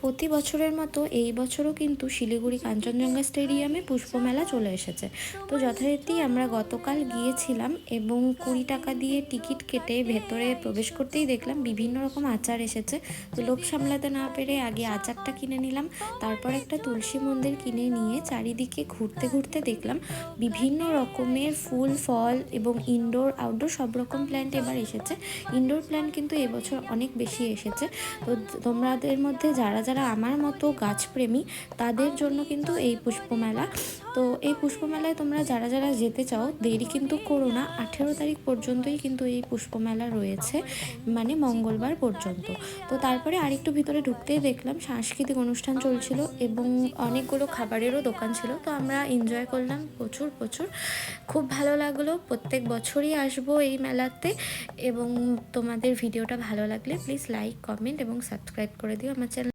প্রতি বছরের মতো এই বছরও কিন্তু শিলিগুড়ি কাঞ্চনজঙ্ঘা স্টেডিয়ামে পুষ্পমেলা চলে এসেছে। তো যথারীতি আমরা গতকাল গিয়েছিলাম এবং 20 টাকা দিয়ে টিকিট কেটে ভেতরে প্রবেশ করতেই দেখলাম বিভিন্ন রকম আচার এসেছে। তো লোভ সামলাতে না পেরে আগে আচারটা কিনে নিলাম, তারপর একটা তুলসী মন্দির কিনে নিয়ে চারিদিকে ঘুরতে ঘুরতে দেখলাম বিভিন্ন রকমের ফুল ফল এবং ইনডোর আউটডোর সব রকম প্ল্যান্ট এবার এসেছে। ইনডোর প্ল্যান্ট কিন্তু এবছর অনেক বেশি এসেছে। তো তোমাদের মধ্যে যারা যারা আমার মতো গাছপ্রেমী তাদের জন্য কিন্তু এই পুষ্পমেলা। তো এই পুষ্পমেলায় তোমরা যারা যারা যেতে চাও দেরি কিন্তু করো না, 18 তারিখ পর্যন্তই কিন্তু এই পুষ্পমেলা রয়েছে, মানে মঙ্গলবার পর্যন্ত। তো তারপরে আরেকটু ভিতরে ঢুকতেই দেখলাম সাংস্কৃতিক অনুষ্ঠান চলছিল এবং অনেকগুলো খাবারেরও দোকান ছিল। তো আমরা এনজয় করলাম প্রচুর প্রচুর, খুব ভালো লাগলো। প্রত্যেক বছরই আসবো এই মেলাতে। এবং তোমাদের ভিডিওটা ভালো লাগলে প্লিজ লাইক, কমেন্ট এবং সাবস্ক্রাইব করে দিও আমার চ্যানেল।